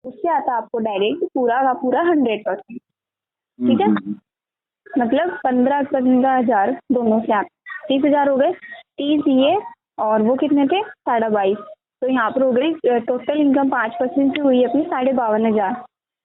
उससे आता है आपको डायरेक्ट पूरा का पूरा 100%। ठीक है, मतलब 15,000 दोनों से आप 30,000 हो गए। 30 ये और वो कितने थे 22,500, तो यहाँ पर हो गई टोटल इनकम 5% से हुई अपनी 52,500।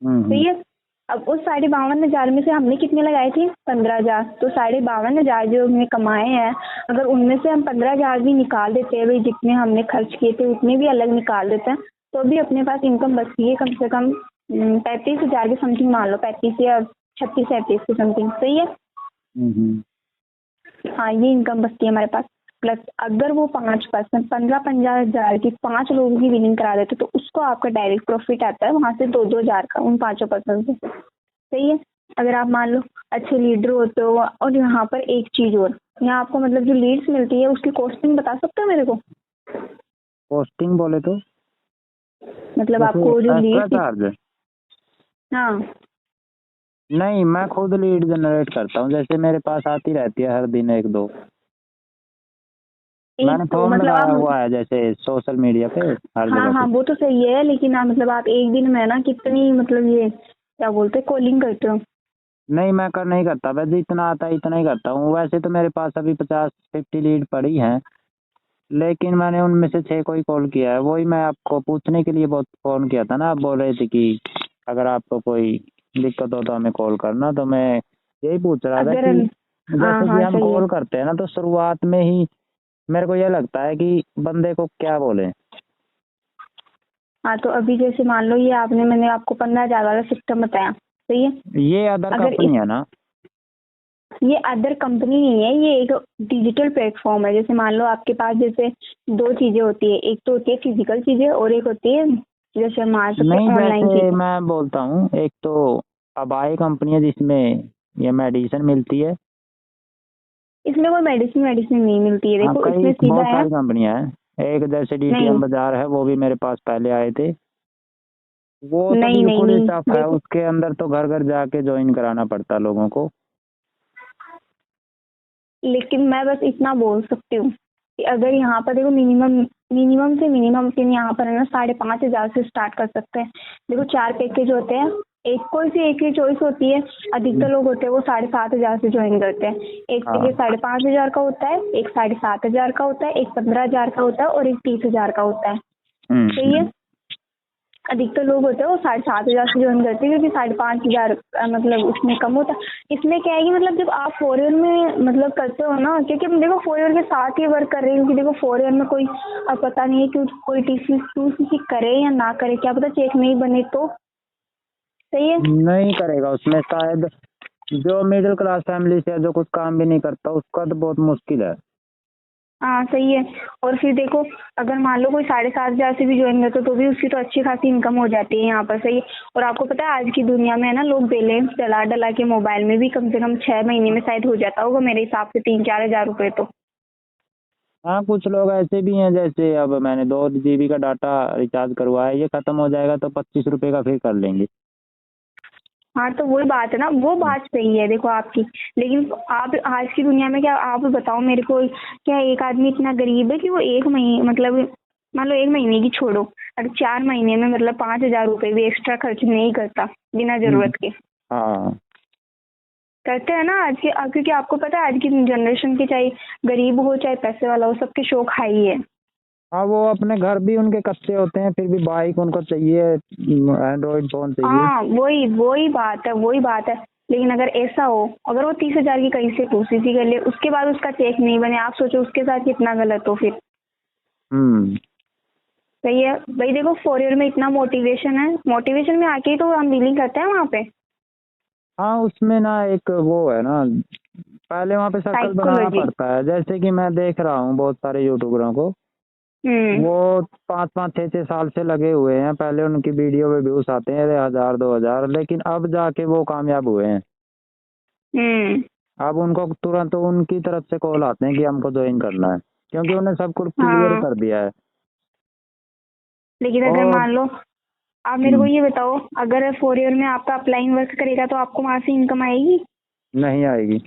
सही है। अब उस 52,500 में से हमने कितने लगाए थे 15,000, तो 52,500 जो हमने कमाए हैं, अगर उनमें से हम 15,000 भी निकाल देते हैं भाई, जितने हमने खर्च किए थे उतने भी अलग निकाल देते हैं, तो अभी अपने पास इनकम बचती है कम से कम 35,000 के समथिंग, मान लो 35 या 36-37 के समथिंग। सही है। हाँ, ये इनकम बचती है हमारे पास। प्लस अगर वो 5% 15,000 की 5 लोगों की विनिंग करा देते तो उसको आपका डायरेक्ट प्रॉफिट आता है वहाँ से 2,000 का, उन 5% से। सही है। अगर आप मान लो अच्छे लीडर होते हो, और यहाँ पर एक चीज और, यहाँ आपको मतलब जो लीड्स मिलती है उसकी कॉस्टिंग बता सकते हो मेरे को? कॉस्टिंग बोले तो मतलब आपको जो लीड, चार्ज? हाँ नहीं, मैं खुद लीड जनरेट करता हूँ, जैसे मेरे पास आती रहती है हर दिन 1-2। मैंने तो फॉर्म मतलब लगाया आप, हुआ है जैसे सोशल मीडिया पे हर हाँ जगह हाँ पे। वो तो सही है, लेकिन आप मतलब आप एक दिन में ना कितनी मतलब ये क्या बोलते हैं कॉलिंग करते हो? नहीं, मैं नहीं करता, वैसे इतना आता है इतना ही करता हूँ। वैसे तो मेरे पास अभी 50-50 लीड पड़ी हैं, लेकिन मैंने उनमें से 6 को ही कॉल किया है। वही मैं आपको पूछने के लिए बहुत फ़ोन किया था ना, आप बोल रहे थे कि अगर आपको कोई दिक्कत हो तो हमें कॉल करना, तो मैं यही पूछ रहा था अगर, कि हाँ जैसे कि हाँ हम सही है। कॉल करते हैं ना, तो शुरुआत में ही मेरे को ये लगता है कि बंदे को क्या बोले। हाँ तो अभी जैसे मान लो ये आपने, मैंने आपको 15,000 वाला सिस्टम बताया। सही है। ये अदर अगर कंपनी है ना? ये अदर कंपनी नहीं है, ये एक डिजिटल प्लेटफॉर्म है। जैसे मान लो आपके पास जैसे 2 चीजें होती है, एक तो होती है फिजिकल चीजें और एक होती है जैसे हम मान सकते नहीं, हैं ऑनलाइन जैसे चीजें। मैं बोलता हूँ, एक तो अबाई कंपनी है जिसमें ये मेडिसिन मिलती है। इसमें कोई मेडिसिन मेडिसिन नहीं मिलती है, हाँ, देखो कई इसमें सीधा बहुत है। सारी कंपनियां हैं। एक जैसे नहीं डीटीएम बाजार है, वो भी मेरे पास पहले आए थे। वो तो नहीं नहीं बिल्कुल ही नहीं टफ है, देखो, उसके अंदर तो घर घर जाके ज्वाइन कराना पड़ता है लोगों को। लेकिन मैं बस इतना बोल सकती हूँ कि अगर यहाँ पर देखो मिनिमम मिनिमम से मिनिमम फिर यहाँ पर है ना 5,500 से स्टार्ट कर सकते हैं। देखो 4 पैकेज होते हैं, एक कोई सी एक ही चॉइस होती है। अधिकतर लोग होते हैं वो 7,500 से ज्वाइन करते हैं। एक हाँ। पैकेज 5,500 का होता है, एक 7,500 का होता है, एक 15,000 का होता है और एक 30,000 का होता है। सही है। अधिकतर लोग होते हैं वो 7,500 से ज्वाइन करते हैं, क्योंकि 5,500 मतलब उसमें कम होता है। इसमें क्या है कि मतलब जब आप 4 ईयर में मतलब करते हो ना, क्योंकि हम देखो 4 ईयर के साथ ही वर्क कर रहे हैं, क्योंकि देखो 4 ईयर में कोई अब पता नहीं है कि कोई टीसी करे या ना करे, क्या पता चेक नहीं बने तो। सही है। नहीं करेगा उसमें शायद, जो मिडिल क्लास फैमिली से है, जो कुछ काम भी नहीं करता, उसका तो बहुत मुश्किल है। हाँ सही है। और फिर देखो अगर मान लो कोई 7,500 से भी ज्वाइन करते तो भी उसकी तो अच्छी खासी इनकम हो जाती है यहाँ पर। सही है। और आपको पता है आज की दुनिया में है ना, लोग बैलेंस डला डला के मोबाइल में भी कम से कम 6 महीने में शायद हो जाता होगा मेरे हिसाब से 3-4 हज़ार रुपये तो। हाँ, कुछ लोग ऐसे भी हैं, जैसे अब मैंने 2 GB का डाटा रिचार्ज करवाया, ये खत्म हो जाएगा तो 25 रुपये का फिर कर लेंगे। हाँ तो वही बात है ना, वो बात सही है देखो आपकी। लेकिन आप आज की दुनिया में क्या, आप बताओ मेरे को, क्या एक आदमी इतना गरीब है कि वो एक महीने मतलब मान लो 1 महीने की छोड़ो, अगर 4 महीने में मतलब 5,000 रुपये भी एक्स्ट्रा खर्च नहीं करता बिना जरूरत के? हाँ। करते हैं ना आज के, क्योंकि आपको पता है आज की जनरेशन के, चाहे गरीब हो चाहे पैसे वाला हो, सबके शौक हाई है। हाँ, वो अपने घर भी उनके कच्चे होते हैं, फिर भी बाइक उनको चाहिए, एंड्रॉइड फोन चाहिए। हाँ वही वही बात है, वही बात है। लेकिन अगर ऐसा हो, अगर वो 30,000 की कहीं से 2cc कर ले, उसके बाद उसका चेक नहीं बने, आप सोचो उसके साथ कितना गलत हो फिर। हम्म। सही है भाई। देखो 4 ईयर में इतना मोटिवेशन है, मोटिवेशन में आके ही तो हम डीलिंग करते हैं वहाँ पे। हाँ, उसमें ना एक वो है ना, पहले वहाँ पे सर्कल बनाना साइकोलॉजी। पड़ता है। जैसे कि मैं देख रहा हूँ बहुत सारे यूट्यूबरों को, हम्म। वो 5-5 6-6 साल से लगे हुए हैं। पहले उनकी वीडियो में व्यूज आते हैं 1,000 2,000, लेकिन अब जाके वो कामयाब हुए हैं। हम्म। अब उनको तुरंत उनकी तरफ से कॉल आते हैं कि हमको ज्वाइन करना है, क्योंकि उन्हें सब कुछ क्लियर हाँ कर दिया है। लेकिन अगर और मान लो, आप मेरे को ये बताओ, अगर 4 ईयर में आपका अपलाइन वर्क करेगा तो आपको वहाँ से इनकम आएगी? नहीं आएगी।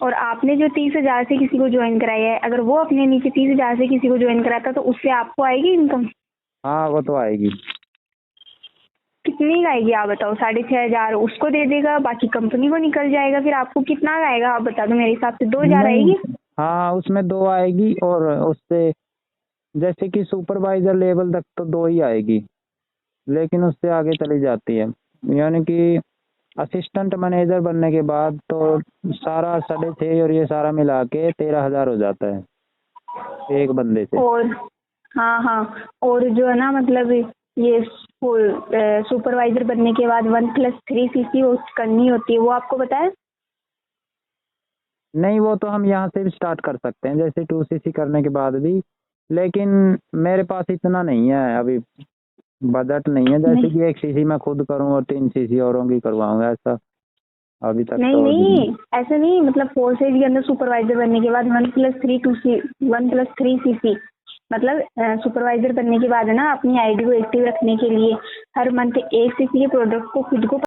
और आपने जो 30,000 से किसी को ज्वाइन कराया है, अगर वो अपने नीचे 30,000 से किसी को ज्वाइन कराता तो उससे आपको आएगी इनकम? हाँ, वो तो आएगी। कितनी आएगी आप बताओ? 6,500 उसको दे देगा, बाकी कंपनी को निकल जाएगा, फिर आपको कितना आएगा आप बता दो? मेरे हिसाब से 2,000 नहीं, आएगी। हाँ उसमें 2 आएगी, और उससे जैसे कि सुपरवाइजर लेवल तक तो 2 ही आएगी, लेकिन उससे आगे चली जाती है। यानी कि असिस्टेंट मैनेजर बनने के बाद तो सारा 6.5 और ये सारा मिला के 13,000 हो जाता है एक बंदे से। और हाँ हाँ, और जो है ना मतलब ये सुपरवाइजर बनने के बाद 1+3 सीसी करनी होती है, वो आपको पता है? नहीं, वो तो हम यहाँ से भी स्टार्ट कर सकते हैं, जैसे 2 सीसी करने के बाद भी, लेकिन मेरे पास इतना नहीं है अभी, बजट नहीं है जैसे नहीं कि 1 सीसी मैं खुद करूँ और 3 सीसी औरों की करवाऊँ, ऐसा अभी तक नहीं तो नहीं, ऐसे नहीं, मतलब 4 साइज के अंदर सुपरवाइजर बनने के बाद 1+3 सीसी, मतलब सुपरवाइजर बनने के बाद है ना, अपनी आईडी को एक्टिव रखने के लिए हर मंथ 1 सीसी के प्रोडक्ट को खुद को